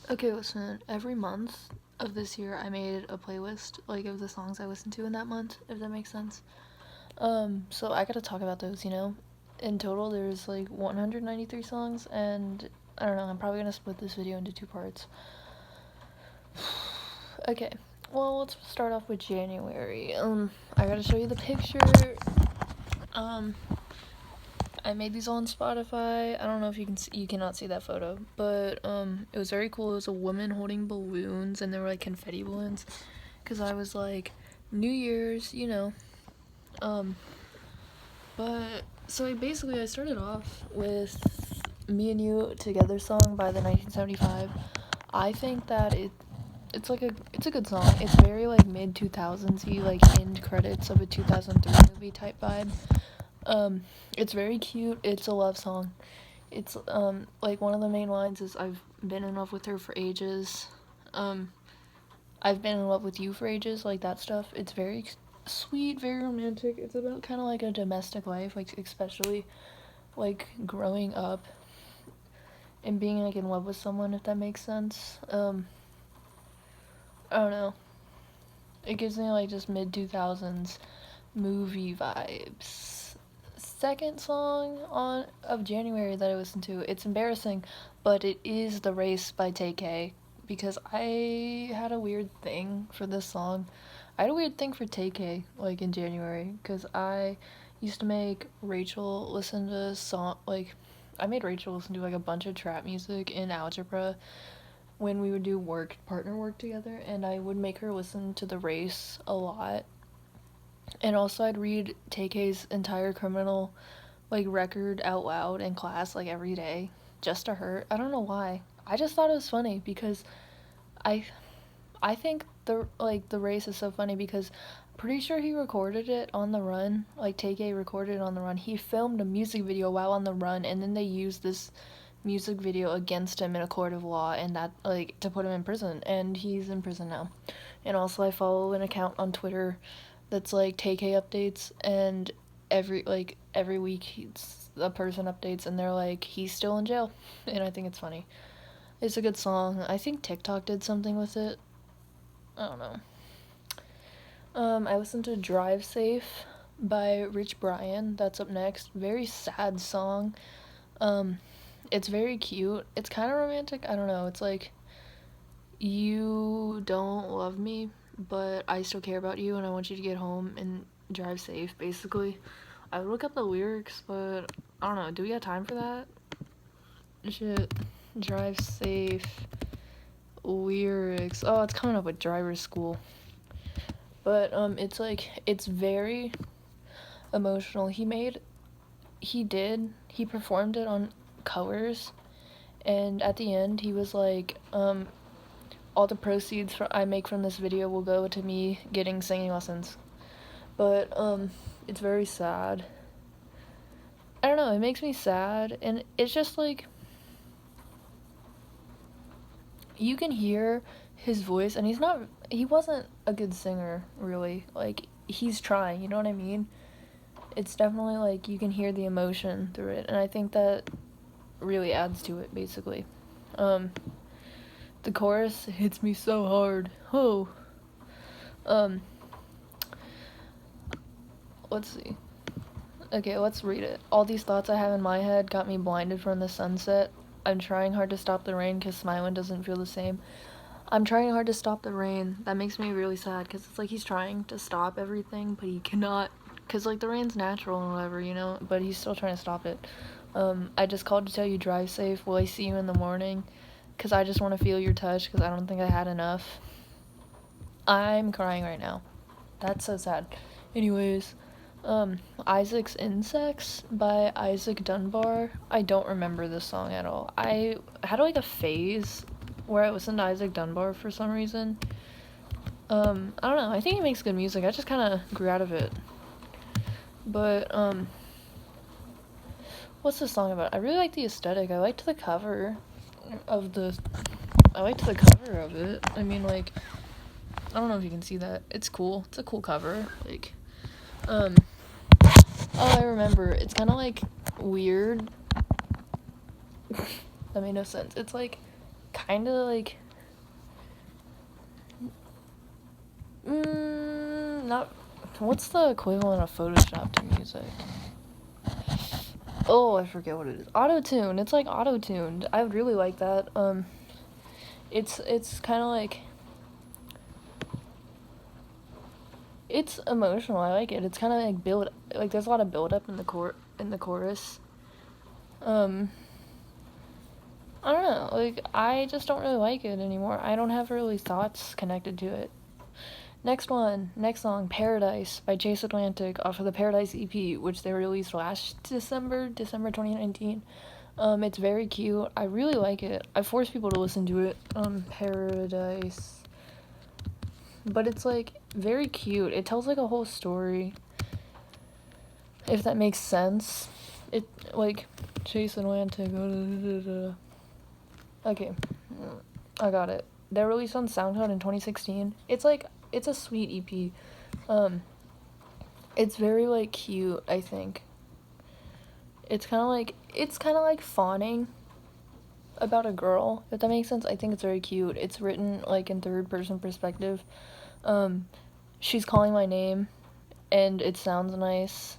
Okay, listen, every month of this year I made a playlist, like, of the songs I listened to in that month, if that makes sense. So I gotta talk about those, you know? In total, there's, like, 193 songs, and I don't know, I'm probably gonna split this video into two parts. Okay, well, let's start off with January. I gotta show you the picture. I made these on Spotify. I don't know if you cannot see that photo, but it was very cool. It was a woman holding balloons, and they were like confetti balloons, because I was like, New Year's, you know. But so basically, I started off with "Me and You Together" song by the 1975. I think that it's a good song. It's very like mid 2000s-y, like end credits of a 2003 movie type vibe. It's very cute. It's a love song. It's like one of the main lines is I've been in love with her for ages. I've been in love with you for ages, like that stuff. It's very sweet, very romantic. It's about kind of like a domestic life, like especially like growing up and being like in love with someone, if that makes sense. I don't know. It gives me like just mid 2000s movie vibes. Second song of January that I listened to, it's embarrassing, but it is The Race by Tay-K, because I had a weird thing for this song. I had a weird thing for Tay-K, like, in January, because I used to make Rachel listen to I made Rachel listen to, like, a bunch of trap music in algebra when we would do partner work together, and I would make her listen to The Race a lot. And also I'd read Tay-K's entire criminal, like, record out loud in class, like, every day, just to her. I don't know why. I just thought it was funny, because I I think the Race is so funny because pretty sure he recorded it on the run. Like, Tay-K recorded it on the run. He filmed a music video while on the run, and then they used this music video against him in a court of law, and that, like, to put him in prison, and he's in prison now. And also I follow an account on Twitter that's like Tay-K updates, and every week a person updates and they're like, he's still in jail. And I think it's funny. It's a good song. I think TikTok did something with it. I don't know. I listened to Drive Safe by Rich Brian. That's up next. Very sad song. It's very cute. It's kind of romantic. I don't know. It's like, you don't love me, but I still care about you, and I want you to get home and drive safe, basically. I would look up the lyrics, but I don't know. Do we have time for that? Shit. Drive safe. Lyrics. Oh, it's coming up with driver's school. But, it's very emotional. He performed it on Colors, and at the end, he was like, all the proceeds I make from this video will go to me getting singing lessons. But, it's very sad. I don't know, it makes me sad, and it's just like, you can hear his voice, and he wasn't a good singer, really. Like, he's trying, you know what I mean? It's definitely, like, you can hear the emotion through it, and I think that really adds to it, basically. The chorus hits me so hard. Oh. Let's see. Okay, let's read it. All these thoughts I have in my head got me blinded from the sunset. I'm trying hard to stop the rain because smiling doesn't feel the same. I'm trying hard to stop the rain. That makes me really sad because it's like he's trying to stop everything, but he cannot. Because, like, the rain's natural and whatever, you know? But he's still trying to stop it. I just called to tell you drive safe. Will I see you in the morning? Because I just want to feel your touch because I don't think I had enough. I'm crying right now. That's so sad. Anyways, Isaac's Insects by Isaac Dunbar. I don't remember this song at all. I had like a phase where I listened to Isaac Dunbar for some reason. I don't know. I think he makes good music. I just kind of grew out of it. But, what's this song about? I really like the aesthetic. I liked the cover of it. I mean, like, I don't know if you can see that. It's cool. It's a cool cover. Like, oh, I remember. It's kind of, like, weird. That made no sense. It's, like, kind of like, not, what's the equivalent of Photoshop to music? Oh, I forget what it is. Auto-tune. It's like auto-tuned. I would really like that. It's kind of like, it's emotional. I like it. It's kind of like there's a lot of build up in the chorus. I don't know. Like, I just don't really like it anymore. I don't have really thoughts connected to it. Next song, Paradise by Chase Atlantic off of the Paradise EP, which they released last December 2019. It's very cute. I really like it. I force people to listen to it. Paradise. But it's, like, very cute. It tells, like, a whole story. If that makes sense. It, like, Chase Atlantic. Okay. I got it. They're released on SoundCloud in 2016. It's, like, it's a sweet EP. It's very, like, cute, I think. It's kind of like fawning about a girl, if that makes sense. I think it's very cute. It's written, like, in third-person perspective. She's calling my name, and it sounds nice.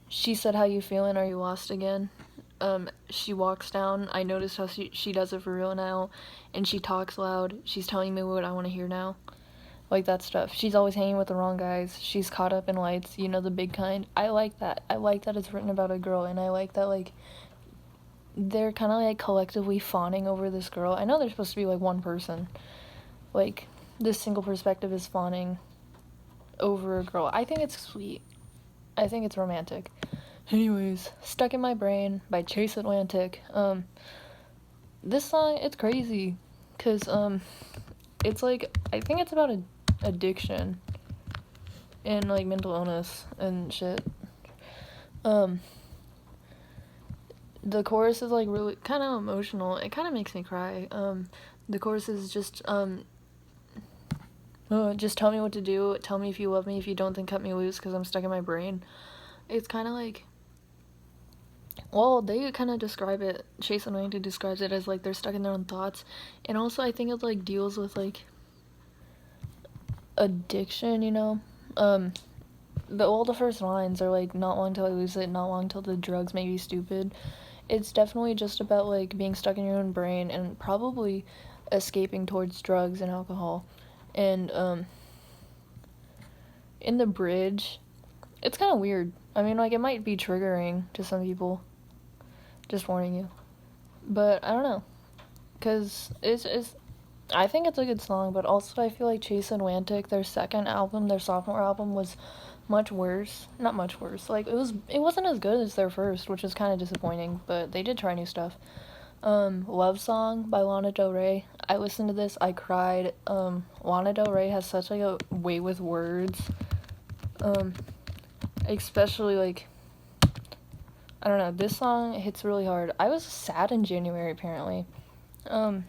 She said, "How you feeling? Are you lost again?" She walks down. I noticed how she does it for real now, and she talks loud. She's telling me what I want to hear now. Like, that stuff. She's always hanging with the wrong guys. She's caught up in lights, you know, the big kind. I like that. I like that it's written about a girl, and I like that, like, they're kind of, like, collectively fawning over this girl. I know they're supposed to be, like, one person. Like, this single perspective is fawning over a girl. I think it's sweet. I think it's romantic. Anyways, Stuck in My Brain by Chase Atlantic. This song, it's crazy, because, it's, like, I think it's about addiction and, like, mental illness and shit. The chorus is, like, really kind of emotional. It kind of makes me cry. The chorus is just tell me what to do. Tell me if you love me. If you don't, then cut me loose, because I'm stuck in my brain. It's kind of like, well, they kind of describe it, Chase Atlantic describes it as, like, they're stuck in their own thoughts. And also, I think it, like, deals with, like, addiction, you know? The first lines are, like, not long till I lose it, not long till the drugs make me stupid. It's definitely just about, like, being stuck in your own brain and probably escaping towards drugs and alcohol. And, in the bridge, it's kind of weird. I mean, like, it might be triggering to some people. Just warning you. But, I don't know. Because I think it's a good song, but also I feel like Chase Atlantic, their second album, their sophomore album, was much worse. Not much worse. Like, it wasn't as good as their first, which is kind of disappointing, but they did try new stuff. Love Song by Lana Del Rey. I listened to this, I cried. Lana Del Rey has such, like, a way with words. Especially, like, I don't know, this song hits really hard. I was sad in January, apparently. The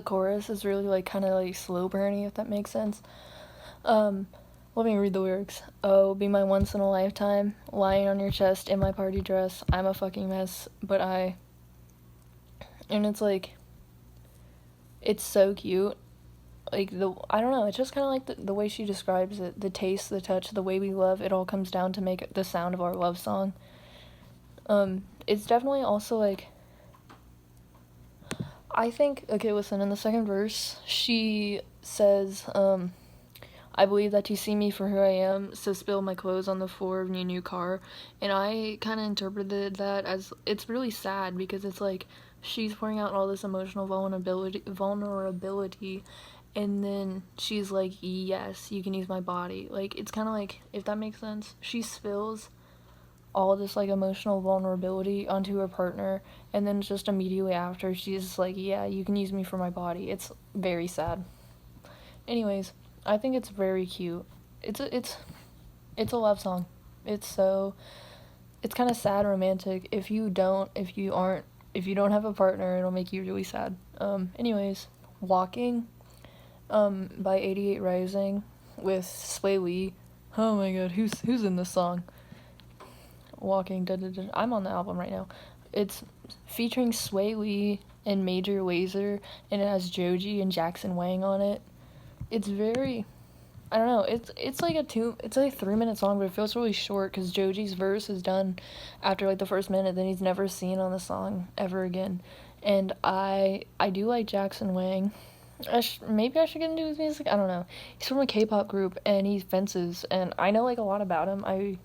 chorus is really, like, kind of, like, slow burny, if that makes sense. Let me read the lyrics. "Oh, be my once in a lifetime, lying on your chest in my party dress. I'm a fucking mess, but I..." And it's, like, it's so cute. Like, I don't know, it's just kind of like the way she describes it. The taste, the touch, the way we love, it all comes down to make the sound of our love song. It's definitely also, like, I think, okay, listen, in the second verse, she says, "I believe that you see me for who I am, so spill my clothes on the floor of your new car." And I kind of interpreted that as, it's really sad, because it's, like, she's pouring out all this emotional vulnerability, and then she's like, "Yes, you can use my body." Like, it's kind of like, if that makes sense, she spills all this, like, emotional vulnerability onto her partner, and then just immediately after, she's just like, "Yeah, you can use me for my body." It's very sad. Anyways, I think it's very cute. It's a love song. It's kind of sad romantic. If you don't have a partner, it'll make you really sad. Anyways, Walking, by 88 Rising with Swae. Oh my god, who's in this song? Walking, I'm on the album right now. It's featuring Swae and Major Lazer, and it has Joji and Jackson Wang on it. It's very, I don't know, it's like it's like a 3-minute song, but it feels really short because Joji's verse is done after like the first minute, then he's never seen on the song ever again. And I do like Jackson Wang. Maybe I should get into his music. I don't know. He's from a K-pop group and he fences, and I know like a lot about him. I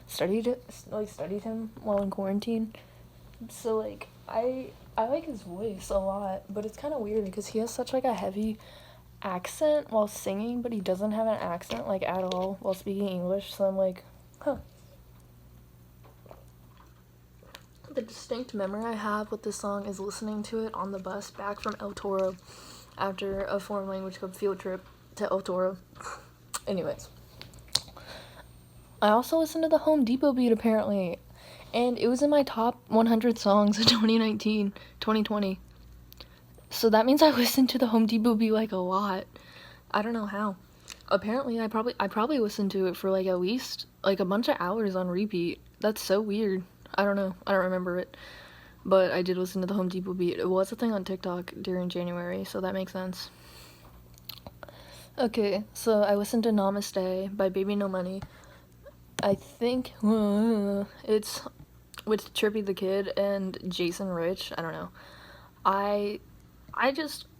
studied him while in quarantine, so like I like his voice a lot. But it's kind of weird because he has such like a heavy accent while singing, but he doesn't have an accent like at all while speaking English. So I'm like, huh. The distinct memory I have with this song is listening to it on the bus back from El Toro after a foreign language club field trip to El Toro. Anyways, I also listened to the Home Depot beat apparently, and it was in my top 100 songs in 2020. So that means I listened to the Home Depot beat like a lot. I don't know how. Apparently, I probably listened to it for like at least like a bunch of hours on repeat. That's so weird. I don't know. I don't remember it. But I did listen to the Home Depot beat. It was a thing on TikTok during January, so that makes sense. Okay, so I listened to Namaste by Baby No Money. I think it's with Trippy the Kid and Jason Rich. I don't know.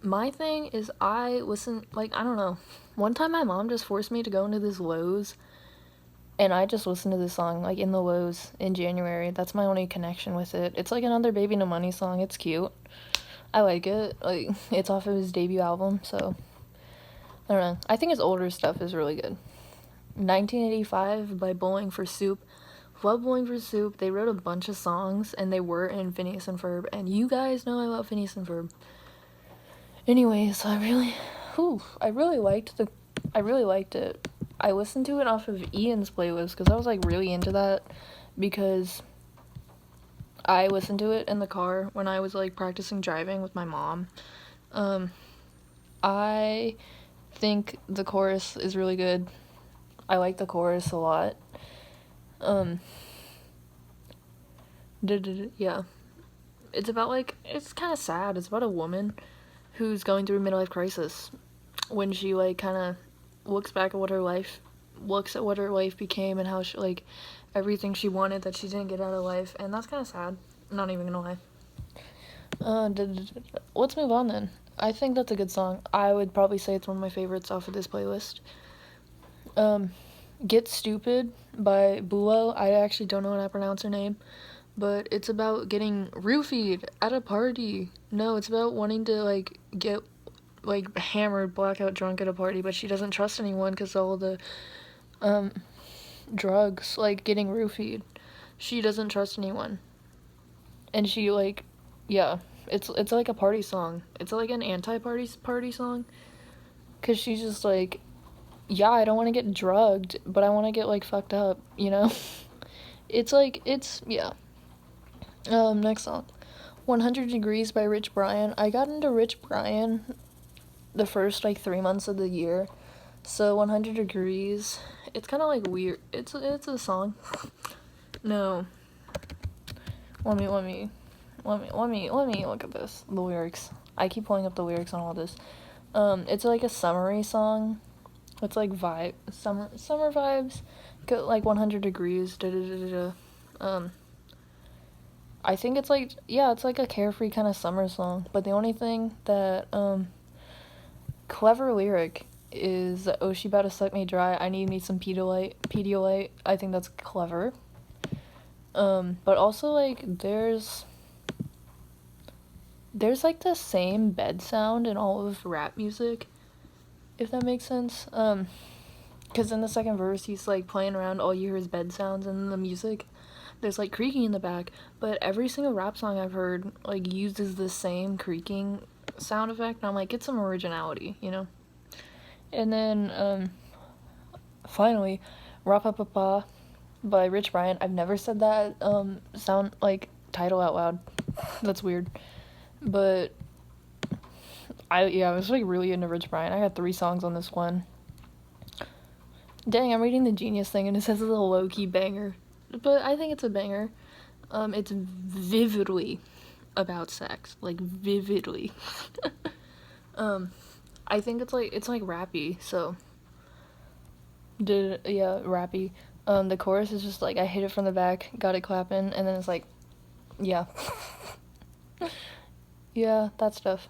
My thing is I listen, like, I don't know. One time my mom just forced me to go into this Lowe's, and I just listened to this song, like, in the Lowe's in January. That's my only connection with it. It's like another Baby No Money song. It's cute. I like it. Like, it's off of his debut album, so I don't know. I think his older stuff is really good. 1985 by Bowling for Soup. Love Bowling for Soup. They wrote a bunch of songs, and they were in Phineas and Ferb, and you guys know I love Phineas and Ferb. Anyways, I really liked it. I listened to it off of Ian's playlist because I was like really into that, because I listened to it in the car when I was like practicing driving with my mom. I think the chorus is really good. I like the chorus a lot. Yeah. It's about like, it's kind of sad. It's about a woman who's going through a midlife crisis when she like kind of looks at what her life became and how she, like, everything she wanted that she didn't get out of life, and that's kind of sad. I'm not even gonna lie. Let's move on then. I think that's a good song. I would probably say it's one of my favorites off of this playlist. Get Stüpid by bülow. I actually don't know how to pronounce her name, but it's about getting roofied at a party. No, it's about wanting to like get like hammered, blackout drunk at a party, but she doesn't trust anyone because all the drugs, like getting roofied. She doesn't trust anyone, and she like, yeah, it's like a party song. It's like an anti-party song, because she's just like, yeah, I don't want to get drugged, but I want to get like fucked up, you know. Yeah. Next song, 100 Degrees by Rich Brian. I got into Rich Brian the first like 3 months of the year, so 100 Degrees, it's kind of like weird. It's a song. No, let me look at this, the lyrics. I keep pulling up the lyrics on all this. It's like a summery song. It's like summer vibes. Got like 100 Degrees. I think it's like, yeah, it's like a carefree kind of summer song. But the only thing that clever lyric is, oh, she about to suck me dry. I need me some Pedialyte. I think that's clever. But also like there's like the same bed sound in all of rap music, if that makes sense. Because in the second verse he's like playing around, all you hear is bed sounds, and the music there's like creaking in the back, but every single rap song I've heard like uses the same creaking sound effect, and I'm like, get some originality, you know. And then finally, Rapapapa by Rich Brian. I've never said that sound like title out loud. That's weird. But I was like really into Rich Brian. I got 3 songs on this one. Dang, I'm reading the Genius thing and it says it's a low-key banger. But I think it's a banger. It's vividly about sex, like vividly. I think it's like rappy, so rappy. The chorus is just like I hit it from the back, got it clapping, and then it's like, yeah. Yeah, that stuff.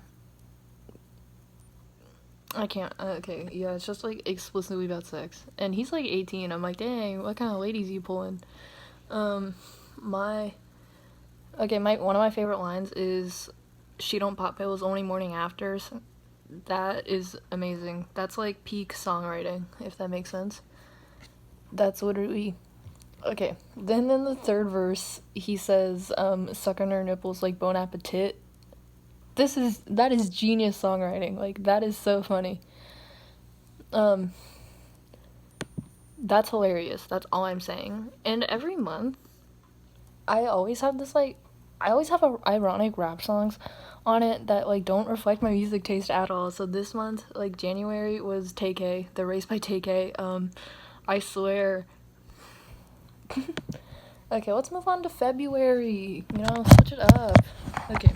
I can't. Okay, yeah, it's just like explicitly about sex, and he's like 18. I'm like, dang, what kind of ladies you pulling? My one of my favorite lines is, "She don't pop pills, only morning afters." That is amazing. That's like peak songwriting, if that makes sense. That's literally okay. Then in the third verse, he says, "Suck on her nipples like bon appetit." That is genius songwriting. Like that is so funny. Um, that's hilarious. That's all I'm saying. And every month, I always have this like, I always have ironic rap songs on it that like don't reflect my music taste at all. So this month, like January was Tay-K, The Race by Tay-K. I swear. Okay, let's move on to February. You know, switch it up. Okay,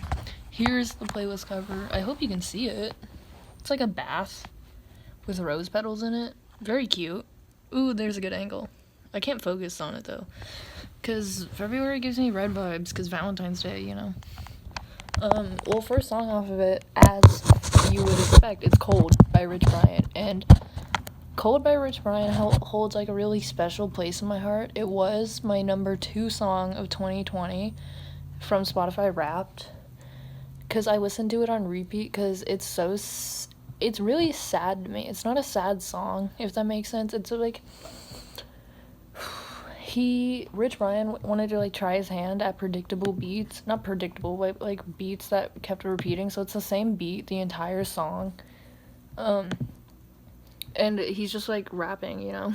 here's the playlist cover. I hope you can see it. It's like a bath with rose petals in it. Very cute. Ooh, there's a good angle. I can't focus on it though, because February gives me red vibes, because Valentine's Day, you know. Well, first song off of it, as you would expect, it's Cold by Rich Brian. And Cold by Rich Brian holds like a really special place in my heart. It was my number 2 song of 2020 from Spotify Wrapped, because I listened to it on repeat, because it's really sad to me. It's not a sad song, if that makes sense. It's like, Rich Brian wanted to like try his hand at predictable beats. Not predictable, but like beats that kept repeating. So it's the same beat the entire song. And he's just like rapping, you know.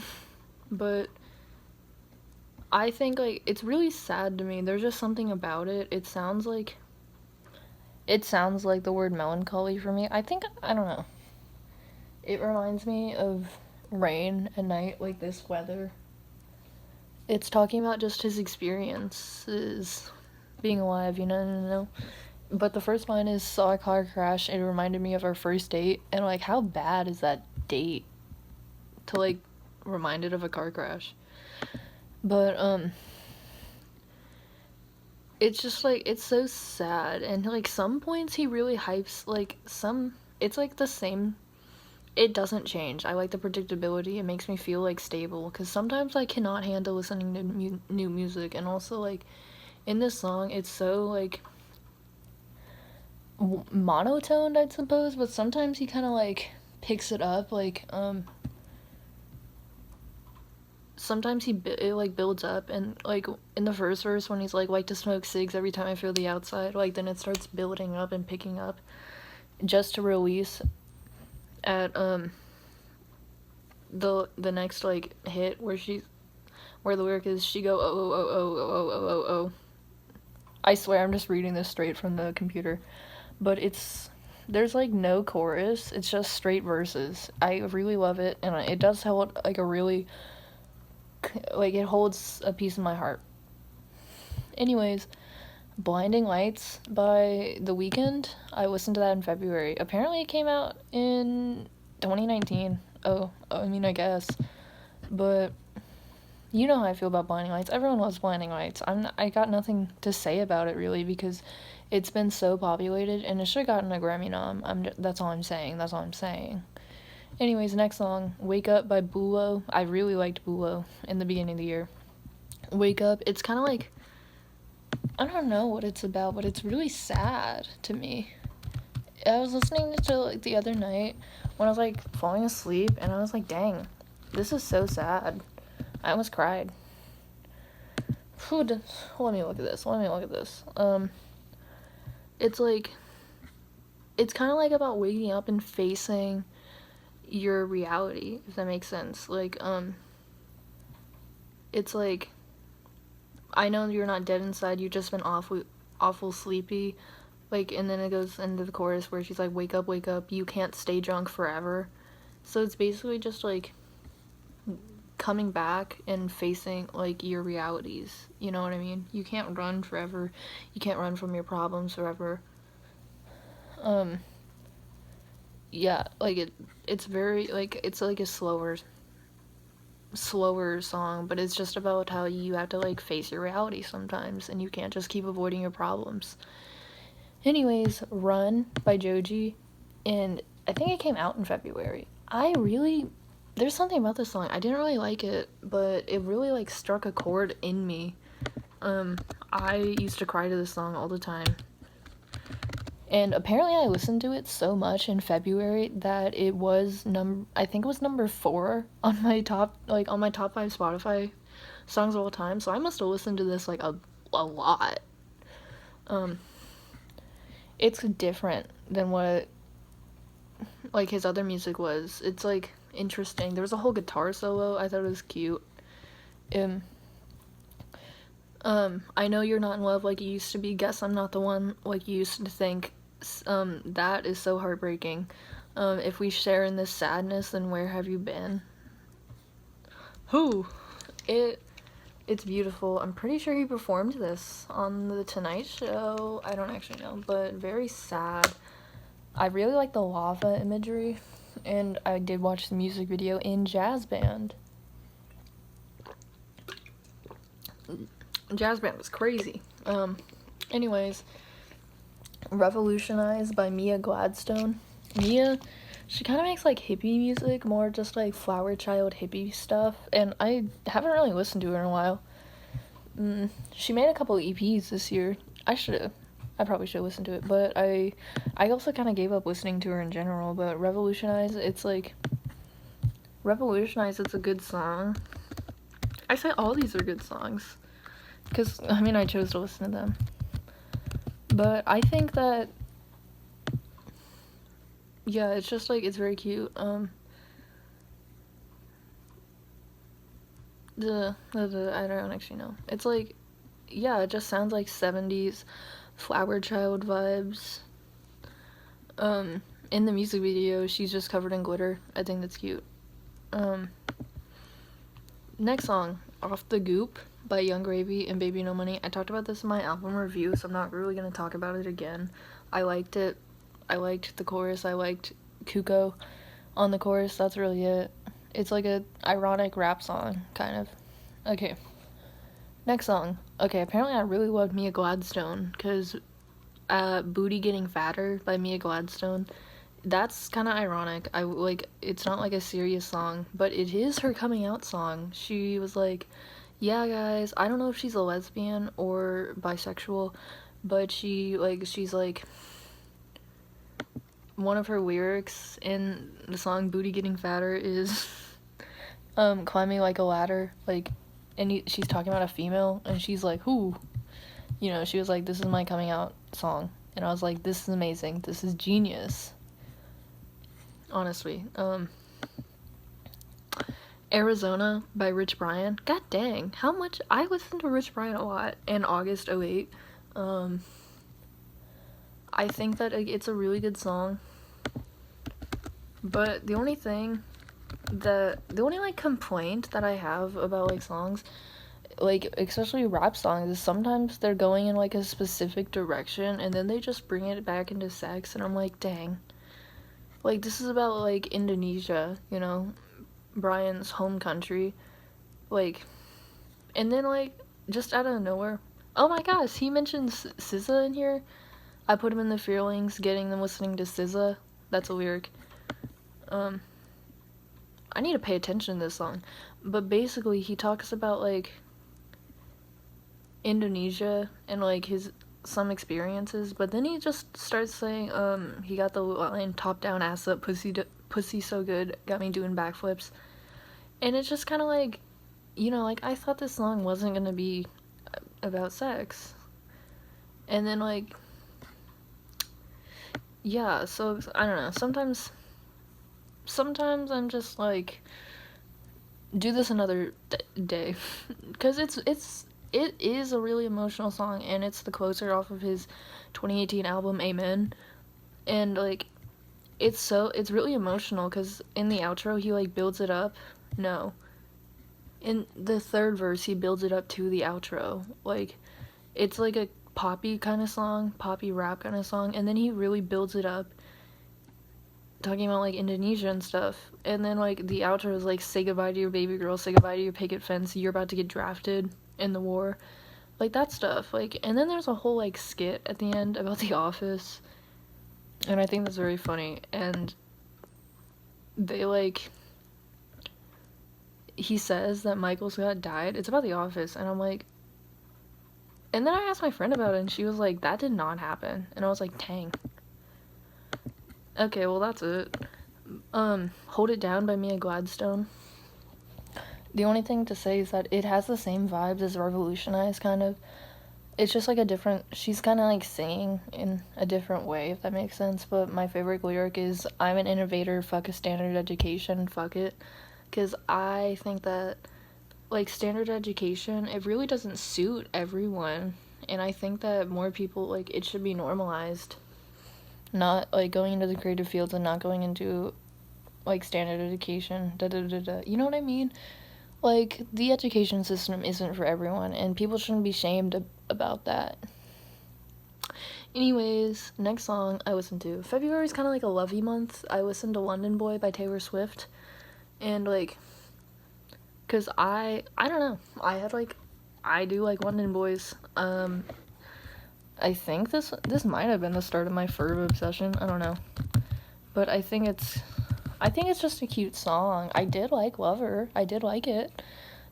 But I think like it's really sad to me. There's just something about it. It sounds like the word melancholy for me. I don't know. It reminds me of rain at night, like this weather. It's talking about just his experiences being alive, you know. But the first line is, "Saw a car crash, it reminded me of our first date." And like, how bad is that date to like remind it of a car crash? But it's just like, it's so sad. And like some points he really hypes, like it's like the same. It doesn't change. I like the predictability. It makes me feel like stable, because sometimes I cannot handle listening to new music. And also like in this song, it's so like monotoned, I'd suppose, but sometimes he kind of like picks it up. Like sometimes it like builds up, and like in the first verse when he's like to smoke cigs every time I feel the outside, like then it starts building up and picking up, just to release at the next like hit where the lyric is, "She go oh oh oh oh oh oh oh oh." I swear I'm just reading this straight from the computer, but there's like no chorus. It's just straight verses. I really love it, and it does hold like a really like, it holds a piece in my heart. Anyways, Blinding Lights by The Weeknd. I listened to that in February. Apparently it came out in 2019. Oh, I mean, I guess. But you know how I feel about Blinding Lights. Everyone loves Blinding Lights. I got nothing to say about it really, because it's been so populated, and it should have gotten a Grammy nom. That's all I'm saying. Anyways, next song, Wake Up by bülow. I really liked bülow in the beginning of the year. Wake Up, it's kind of like, I don't know what it's about, but it's really sad to me. I was listening to it like the other night when I was like falling asleep, and I was like, dang, this is so sad. I almost cried. Let me look at this. It's like, it's kind of like about waking up and facing your reality, if that makes sense. Like, it's like, I know you're not dead inside, you've just been awful sleepy. Like, and then it goes into the chorus where she's like, wake up, you can't stay drunk forever. So it's basically just like coming back and facing, like, your realities. You know what I mean? You can't run forever. You can't run from your problems forever. Yeah, like, it's very, like, it's, like, a slower song, but it's just about how you have to, like, face your reality sometimes, and you can't just keep avoiding your problems. Anyways, Run by Joji, and I think it came out in February. There's something about this song. I didn't really like it, but it really, like, struck a chord in me. I used to cry to this song all the time. And apparently I listened to it so much in February that it was I think it was number 4 on my top 5 Spotify songs of all time. So I must have listened to this, like, a lot. It's different than what, like, his other music was. It's, like, interesting. There was a whole guitar solo. I thought it was cute. I know you're not in love like you used to be. Guess I'm not the one like you used to think. That is so heartbreaking. If we share in this sadness, then where have you been? It's beautiful. I'm pretty sure he performed this on The Tonight Show. I don't actually know, but very sad. I really like the lava imagery, and I did watch the music video in Jazz Band. Jazz Band was crazy. Anyways, Revolutionize by Mia Gladstone. Mia, she kind of makes, like, hippie music, more just, like, flower child hippie stuff, and I haven't really listened to her in a while. She made a couple EPs this year. I probably should have listened to it, but I also kind of gave up listening to her in general, but Revolutionize, it's a good song. I say all these are good songs, because, I mean, I chose to listen to them. But I think that, yeah, it's just, like, it's very cute. I don't actually know. It's, like, yeah, it just sounds like 70s flower child vibes. In the music video, she's just covered in glitter. I think that's cute. Next song, Off the Goop by Young Gravy and Baby No Money. I talked about this in my album review, so I'm not really gonna talk about it again. I liked it. I liked the chorus. I liked Cuco on the chorus. That's really it. It's like a ironic rap song, kind of. Okay. Next song. Okay, apparently I really love Mia Gladstone, because Booty Getting Fatter by Mia Gladstone. That's kind of ironic. It's not, like, a serious song, but it is her coming out song. She was like, yeah, guys, I don't know if she's a lesbian or bisexual, but she's like, one of her lyrics in the song Booty Getting Fatter is, climbing like a ladder, like, and she's talking about a female, and she's like, who? You know, she was like, this is my coming out song, and I was like, this is amazing, this is genius. Honestly. Arizona by Rich Brian. God dang, how much I listened to Rich Brian a lot in August 08. I think that it's a really good song, but the only like complaint that I have about, like, songs, like, especially rap songs, is sometimes they're going in, like, a specific direction and then they just bring it back into sex, and I'm like, dang. Like, this is about, like, Indonesia, you know, Brian's home country, like, and then, like, just out of nowhere, oh my gosh, he mentions SZA in here. I put him in the feelings, getting them listening to SZA. That's a lyric. I need to pay attention to this song, but basically he talks about, like, Indonesia and, like, some experiences, but then he just starts saying, he got the line, top down, ass up, pussy so good, got me doing backflips, and it's just kind of like, you know, like, I thought this song wasn't gonna be about sex, and then, like, yeah, so, I don't know, sometimes I'm just like, do this another day, because it is a really emotional song, and it's the closer off of his 2018 album, Amen, and, like, it's really emotional, because in the outro, he, like, builds it up, no, in the third verse, he builds it up to the outro. Like, it's like a poppy kind of song, poppy rap kind of song, and then he really builds it up, talking about, like, Indonesia and stuff. And then, like, the outro is like, say goodbye to your baby girl, say goodbye to your picket fence, you're about to get drafted in the war. Like, that stuff. Like, and then there's a whole, like, skit at the end about The Office. And I think that's very funny. And they, like, he says that Michael Scott died. It's about The Office. And I'm like, and then I asked my friend about it, and she was like, that did not happen. And I was like, dang. Okay, well, that's it. Hold It Down by Mia Gladstone. The only thing to say is that it has the same vibes as Revolutionize, kind of. It's just, like, a different... She's kind of, like, singing in a different way, if that makes sense. But my favorite lyric is, I'm an innovator, fuck a standard education, fuck it. Because I think that, like, standard education, it really doesn't suit everyone. And I think that more people, like, it should be normalized. Not, like, going into the creative fields and not going into, like, standard education, da-da-da-da. You know what I mean? Like, the education system isn't for everyone, and people shouldn't be shamed about that. Anyways, next song I listened to. February is kind of like a lovey month. I listened to London Boy by Taylor Swift. And, like, because I don't know. I do like London Boys. I think this might have been the start of my Ferb obsession. I don't know. But I think it's just a cute song. I did like Lover. I did like it.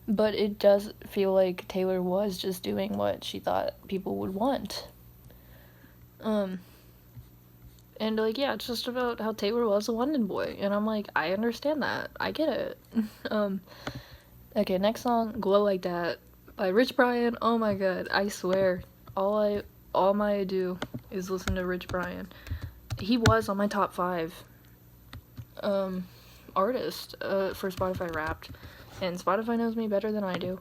But it does feel like Taylor was just doing what she thought people would want. And, like, yeah, it's just about how Taylor was a London boy. And I'm like, I understand that. I get it. Okay, next song, Glow Like That by Rich Brian. Oh my god, I swear. All my do is listen to Rich Brian. He was on my top 5 artist for Spotify Wrapped, and Spotify knows me better than I do.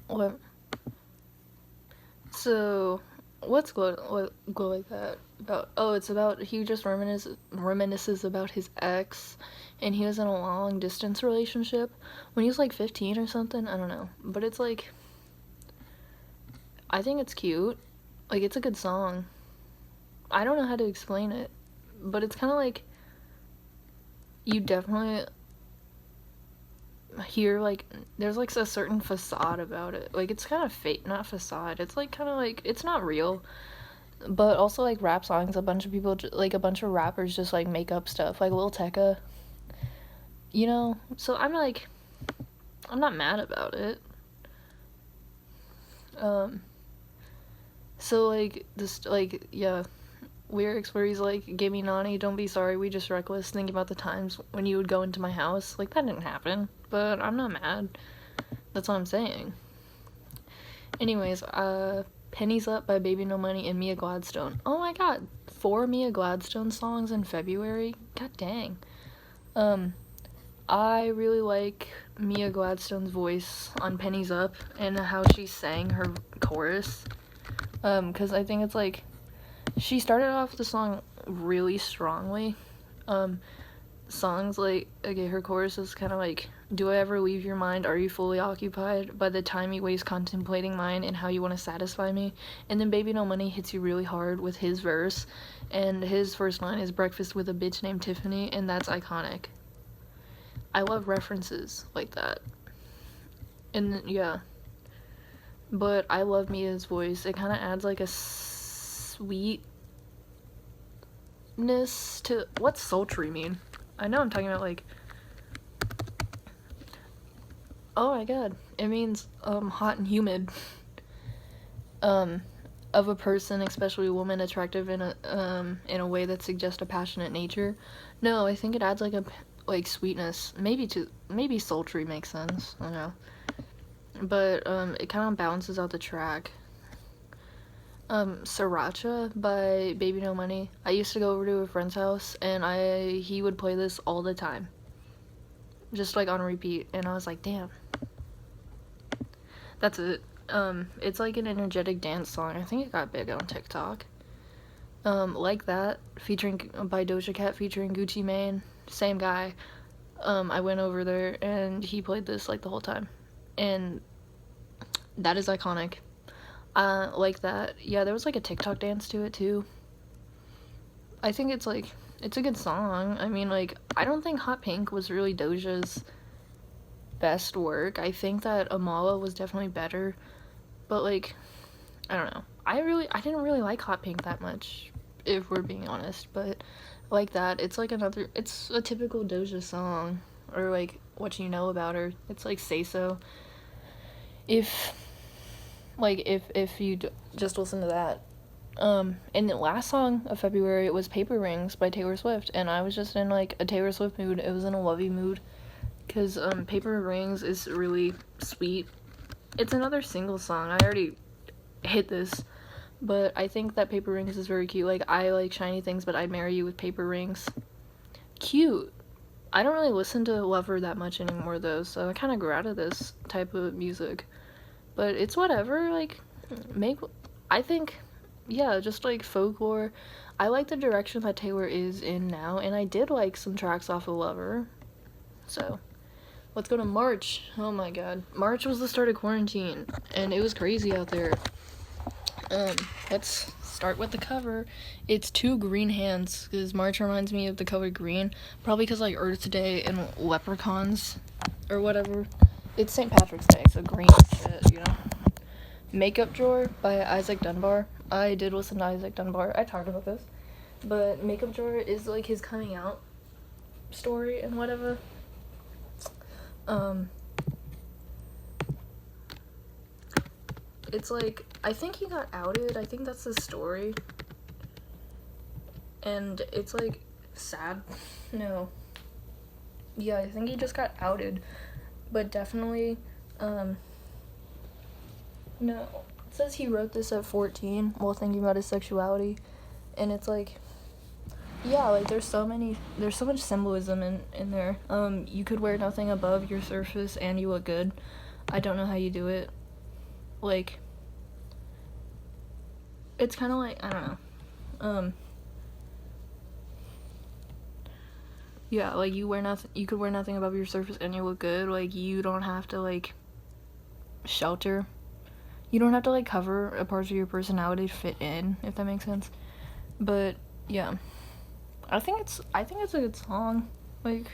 What? So, what's Glow Like That about? Oh, it's about, he just reminisces about his ex, and he was in a long distance relationship when he was like 15 or something. I don't know, but it's like, I think it's cute. Like, it's a good song. I don't know how to explain it, but it's kind of like, you definitely hear, like, there's, like, a certain facade about it. Like, it's kind of fake, not facade. It's, like, kind of, like, it's not real. But also, like, rap songs, a bunch of people, like, a bunch of rappers just, like, make up stuff. Like, Lil Tecca. You know? So, I'm, like, I'm not mad about it. So, like, this, like, yeah, lyrics where he's like, give me Nani, don't be sorry, we just reckless, think about the times when you would go into my house. Like, that didn't happen, but I'm not mad. That's all I'm saying. Anyways, Pennies Up by Baby No Money and Mia Gladstone. Oh my god, 4 Mia Gladstone songs in February? God dang. I really like Mia Gladstone's voice on Pennies Up and how she sang her chorus. Because I think it's like, she started off the song really strongly. Songs like, okay, her chorus is kind of like, do I ever leave your mind? Are you fully occupied by the time you waste contemplating mine and how you want to satisfy me? And then Baby No Money hits you really hard with his verse, and his first line is breakfast with a bitch named Tiffany, and that's iconic. I love references like that. And yeah. But I love Mia's voice. It kind of adds like a sweetness to... What's sultry mean? I know I'm talking about like... Oh my god. It means hot and humid. Of a person, especially a woman, attractive in a way that suggests a passionate nature. No, I think it adds like a sweetness. Maybe sultry makes sense. I don't know. But it kind of balances out the track. Sriracha by Baby No Money. I used to go over to a friend's house, and he would play this all the time. Just like on repeat, and I was like, damn. That's it. It's like an energetic dance song. I think it got big on TikTok. Like That, by Doja Cat featuring Gucci Mane. Same guy. I went over there and he played this like the whole time, and that is iconic. Like that. Yeah, there was like a TikTok dance to it too. I think it's like, it's a good song. I mean, like, I don't think Hot Pink was really Doja's best work. I think that Amala was definitely better, but like, I don't know. I didn't really like Hot Pink that much, if we're being honest, but like that, it's like another, it's a typical Doja song, or like what you know about her. It's like Say So. If you just listen to that. And the last song of February was Paper Rings by Taylor Swift, and I was just in like a Taylor Swift mood. It was in a lovey mood, because Paper Rings is really sweet. It's another single song. I already hit this, but I think that Paper Rings is very cute. Like, I like shiny things, but I'd marry you with paper rings. Cute. I don't really listen to Lover that much anymore though, so I kind of grew out of this type of music. But it's whatever, like, I think, yeah, just like folklore. I like the direction that Taylor is in now, and I did like some tracks off of Lover. So, let's go to March. Oh my god. March was the start of quarantine, and it was crazy out there. Let's start with the cover. It's two green hands, because March reminds me of the color green. Probably because, like, Earth Day and leprechauns, or whatever. It's St. Patrick's Day, so green shit, you know? Makeup Drawer by Isaac Dunbar. I did listen to Isaac Dunbar. I talked about this. But Makeup Drawer is, like, his coming out story and whatever. It's like, I think he got outed. I think that's the story. And it's, like, sad. No. Yeah, I think he just got outed. But definitely, no. It says he wrote this at 14 while thinking about his sexuality. And it's like, yeah, like, there's so much symbolism in there. You could wear nothing above your surface and you look good. I don't know how you do it. Like, it's kind of like, I don't know. Yeah, like, you could wear nothing above your surface and you look good. Like, you don't have to, like, shelter. You don't have to, like, cover a part of your personality to fit in, if that makes sense. But, yeah. I think it's a good song. Like,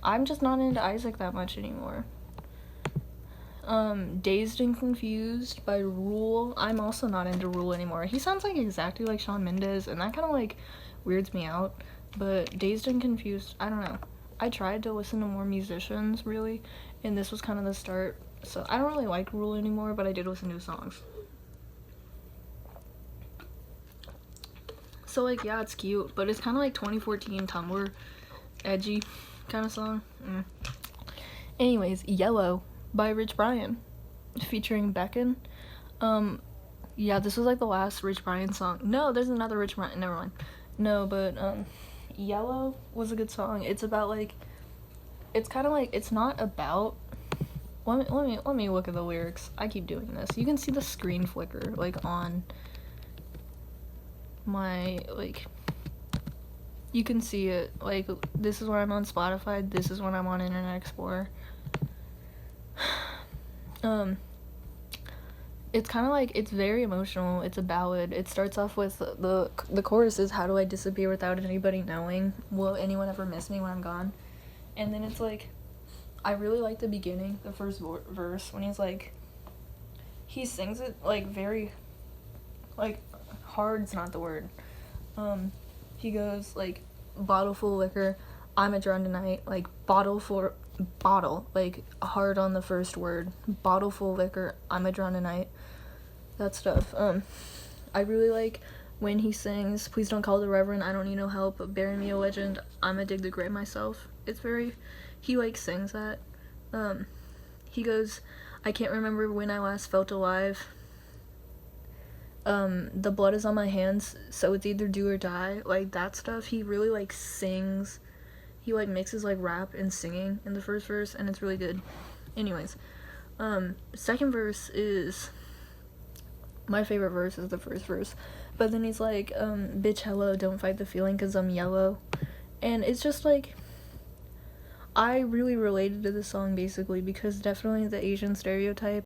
I'm just not into Isaac that much anymore. Dazed and Confused by Ruel. I'm also not into Ruel anymore. He sounds like exactly like Shawn Mendes, and that kind of, like, weirds me out. But Dazed and Confused, I don't know. I tried to listen to more musicians, really, and this was kind of the start. So I don't really like Ruel anymore, but I did listen to his songs. So, like, yeah, it's cute, but it's kind of like 2014 Tumblr edgy kind of song. Anyways, Yellow by Rich Brian featuring Bekon. Yeah, this was like the last Rich Brian song. No, there's another Rich Brian, never mind. No, but Yellow was a good song. It's about, like, it's kind of like, it's not about, let me look at the lyrics. I keep doing this. You can see the screen flicker, like, on my, like, you can see it. Like, this is when I'm on Spotify, this is when I'm on Internet Explorer. It's kind of like, it's very emotional. It's a ballad. It starts off with the chorus is, how do I disappear without anybody knowing? Will anyone ever miss me when I'm gone? And then it's like, I really like the beginning, the first verse, when he's like, he sings it, like, very, like, hard's not the word. He goes, like, bottle full of liquor, I'm a drunk tonight, like, bottle, like, hard on the first word, bottle full of liquor, I'm a drunk tonight, that stuff. I really like when he sings, please don't call the Reverend, I don't need no help, but bury me a legend, I'ma dig the grave myself. It's very, he, like, sings that. He goes, I can't remember when I last felt alive, the blood is on my hands, so it's either do or die, like, that stuff. He really, like, sings, he, like, mixes, like, rap and singing in the first verse, and it's really good. Anyways, second verse is, my favorite verse is the first verse, but then he's like, bitch, hello, don't fight the feeling, 'cause I'm yellow, and it's just, like, I really related to this song basically because definitely the Asian stereotype